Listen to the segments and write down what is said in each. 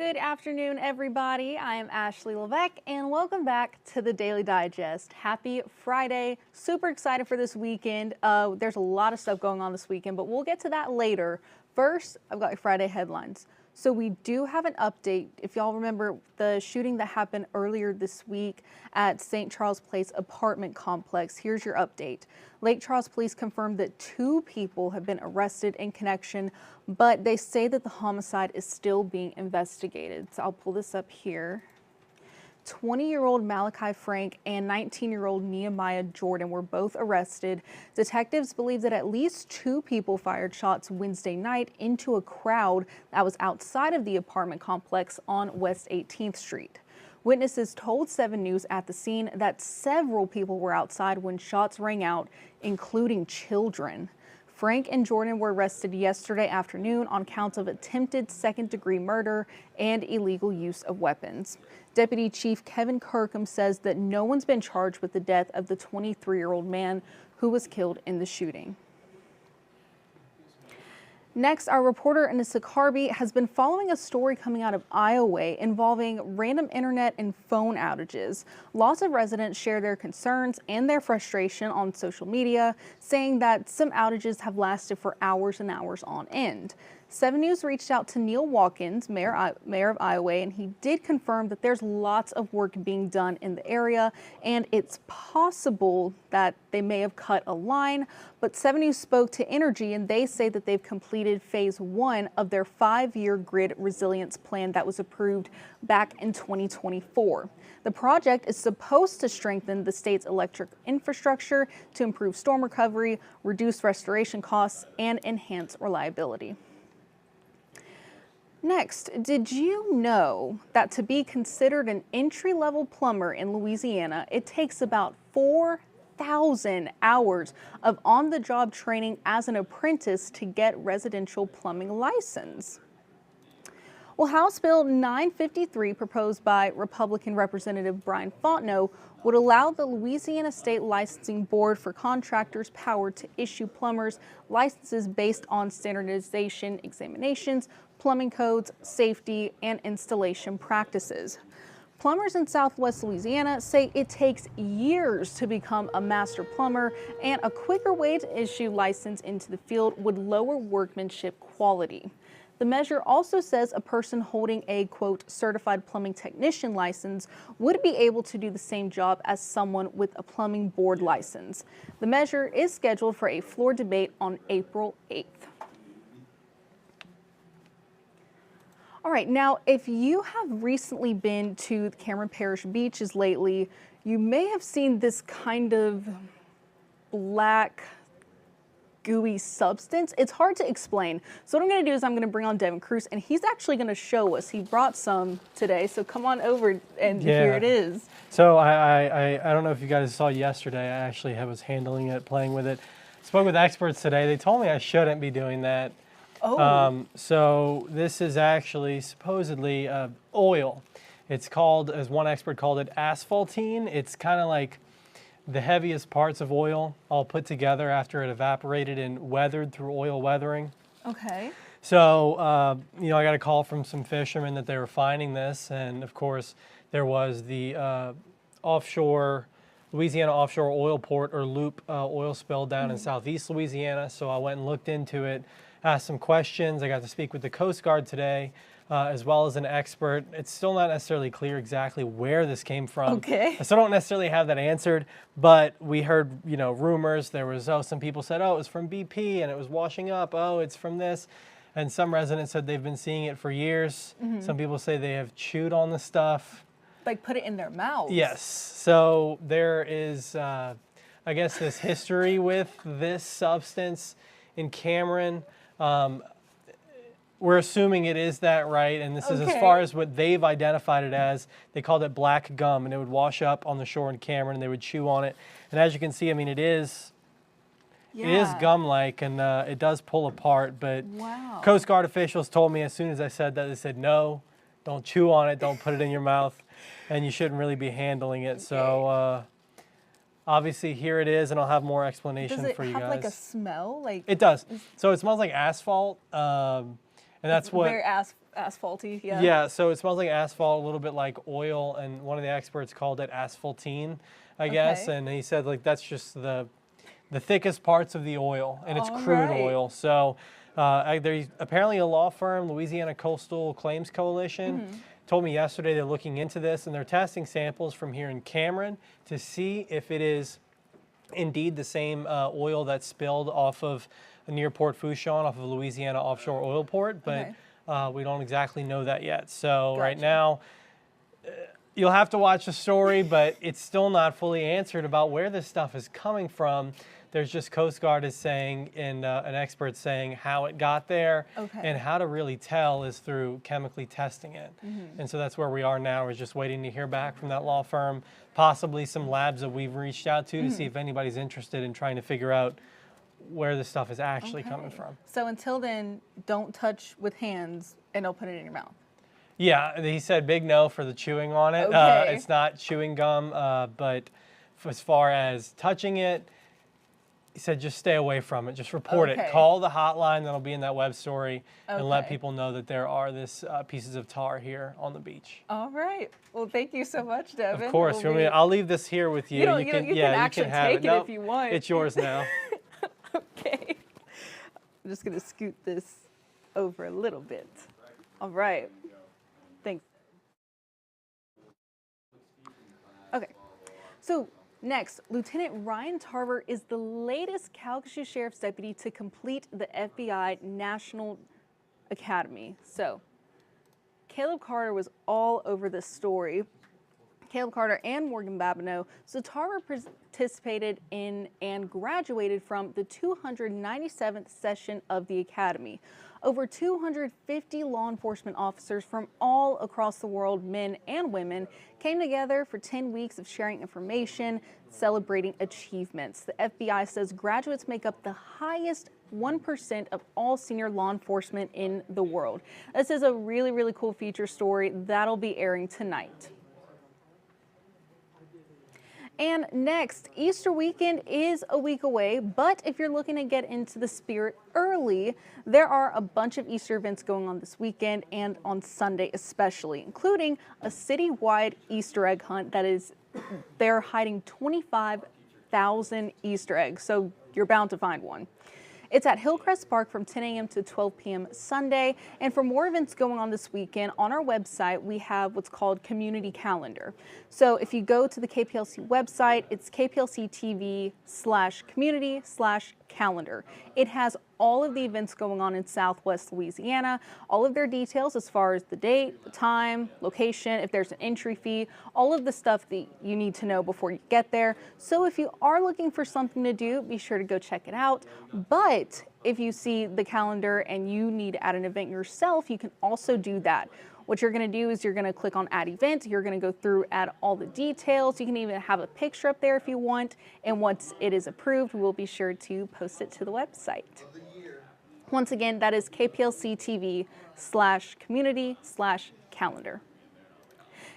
good afternoon, everybody. I am Ashley Levesque, and welcome back to the Daily Digest. Happy Friday. Super excited for this weekend. There's a lot of stuff going on this weekend, but we'll get to that later. First, I've got your Friday headlines. So we do have an update. If y'all remember the shooting that happened earlier this week at St. Charles Place apartment complex, here's your update. Lake Charles Police confirmed that 2 people have been arrested in connection, but they say that the homicide is still being investigated. So I'll pull this up here. 20-year-old Malachi Frank and 19-year-old Nehemiah Jordan were both arrested. Detectives believe that at least 2 people fired shots Wednesday night into a crowd that was outside of the apartment complex on West 18th Street. Witnesses told 7 News at the scene that several people were outside when shots rang out, including children. Frank and Jordan were arrested yesterday afternoon on counts of attempted second-degree murder and illegal use of weapons. Deputy Chief Kevin Kirkham says that no one's been charged with the death of the 23-year-old man who was killed in the shooting. Next, our reporter Anissa Carby has been following a story coming out of Iowa involving random internet and phone outages. Lots of residents share their concerns and their frustration on social media, saying that some outages have lasted for hours and hours on end. 7 News reached out to Neil Watkins, mayor of Iowa, and he did confirm that there's lots of work being done in the area, and it's possible that they may have cut a line. But 7 News spoke to Energy, and they say that they've completed phase 1 of their 5-year grid resilience plan that was approved back in 2024. The project is supposed to strengthen the state's electric infrastructure to improve storm recovery, reduce restoration costs, and enhance reliability. Next, did you know that to be considered an entry-level plumber in Louisiana, it takes about 4,000 hours of on-the-job training as an apprentice to get residential plumbing license? Well, House Bill 953, proposed by Republican Representative Brian Fontenot, would allow the Louisiana State Licensing Board for contractors power to issue plumbers licenses based on standardization examinations, plumbing codes, safety, and installation practices. Plumbers in Southwest Louisiana say it takes years to become a master plumber, and a quicker way to issue license into the field would lower workmanship quality. The measure also says a person holding a, quote, certified plumbing technician license would be able to do the same job as someone with a plumbing board license. The measure is scheduled for a floor debate on April 8th. All right, now, if you have recently been to the Cameron Parish beaches lately, you may have seen this kind of black, gooey substance. It's hard to explain. So what I'm going to do is I'm going to bring on Devin Cruz, and he's actually going to show us. He brought some today, so come on over, and here it is. So I don't know if you guys saw yesterday. I actually was handling it, playing with it. Spoke with experts today. They told me I shouldn't be doing that. Oh. So this is actually supposedly oil. It's called, as one expert called it, asphaltene. It's kind of like the heaviest parts of oil all put together after it evaporated and weathered through oil weathering. Okay. So, I got a call from some fishermen that they were finding this. And of course, there was the Louisiana offshore oil port or loop oil spill down in southeast Louisiana. So I went and looked into it, asked some questions. I got to speak with the Coast Guard today, as well as an expert. It's still not necessarily clear exactly where this came from. Okay. I still don't necessarily have that answered, but we heard, rumors. There was, some people said, it was from BP and it was washing up. Oh, it's from this. And some residents said they've been seeing it for years. Some people say they have chewed on the stuff. Like put it in their mouths. Yes. So there is, I guess, this history with this substance in Cameron. We're assuming it is that, right? And this is as far as what they've identified it as. They called it black gum, and it would wash up on the shore in Cameron, and they would chew on it. And as you can see, I mean, it is gum-like, and it does pull apart. But Coast Guard officials told me as soon as I said that, they said, no, don't chew on it, don't put it in your mouth, and you shouldn't really be handling it. So obviously, here it is, and I'll have more explanation for you guys. Does it have like a smell? It does. So it smells like asphalt. And that's what. Asphalty, yeah. Yeah, so it smells like asphalt, a little bit like oil, and one of the experts called it asphaltene, I guess. Okay. And he said like that's just the thickest parts of the oil, and it's All crude right. oil. So there's apparently a law firm, Louisiana Coastal Claims Coalition, told me yesterday they're looking into this, and they're testing samples from here in Cameron to see if it is indeed the same oil that spilled off of near Port Fourchon, off of Louisiana offshore oil port, but we don't exactly know that yet. So right now, you'll have to watch the story, but it's still not fully answered about where this stuff is coming from. There's just Coast Guard is saying, and an expert saying how it got there, and how to really tell is through chemically testing it. And so that's where we are now, is just waiting to hear back from that law firm, possibly some labs that we've reached out to see if anybody's interested in trying to figure out where this stuff is actually coming from. So until then, don't touch with hands and don't put it in your mouth. Yeah, he said big no for the chewing on it. Okay. It's not chewing gum, but as far as touching it, he said just stay away from it. Just report it. Call the hotline that'll be in that web story and let people know that there are this pieces of tar here on the beach. All right. Well, thank you so much, Devin. Of course. I'll leave this here with you. You can actually take it if you want. It's yours now. Okay. I'm just going to scoot this over a little bit. All right. Thanks. Okay. So next, Lieutenant Ryan Tarver is the latest Calcasieu Sheriff's Deputy to complete the FBI National Academy. So Caleb Carter was all over this story. Caleb Carter and Morgan Babineau. So Tarver participated in and graduated from the 297th session of the Academy. Over 250 law enforcement officers from all across the world, men and women, came together for 10 weeks of sharing information, celebrating achievements. The FBI says graduates make up the highest 1% of all senior law enforcement in the world. This is a really, really cool feature story that'll be airing tonight. And next, Easter weekend is a week away, but if you're looking to get into the spirit early, there are a bunch of Easter events going on this weekend and on Sunday especially, including a citywide Easter egg hunt they're hiding 25,000 Easter eggs, so you're bound to find one. It's at Hillcrest Park from 10 a.m. to 12 p.m. Sunday. And for more events going on this weekend, on our website, we have what's called Community Calendar. So if you go to the KPLC website, it's KPLC-TV/community/calendar. It has all of the events going on in Southwest Louisiana, all of their details as far as the date, the time, location, if there's an entry fee, all of the stuff that you need to know before you get there. So if you are looking for something to do, be sure to go check it out. But if you see the calendar and you need to add an event yourself, you can also do that. What you're going to do is you're going to click on Add Event. You're going to go through, add all the details. You can even have a picture up there if you want. And once it is approved, we'll be sure to post it to the website. Once again, that is KPLC-TV/community/calendar.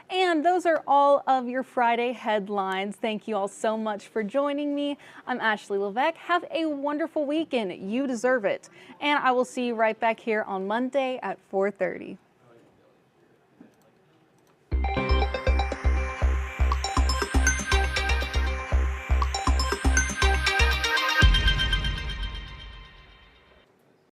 And those are all of your Friday headlines. Thank you all so much for joining me. I'm Ashley Levesque. Have a wonderful weekend. You deserve it. And I will see you right back here on Monday at 4:30.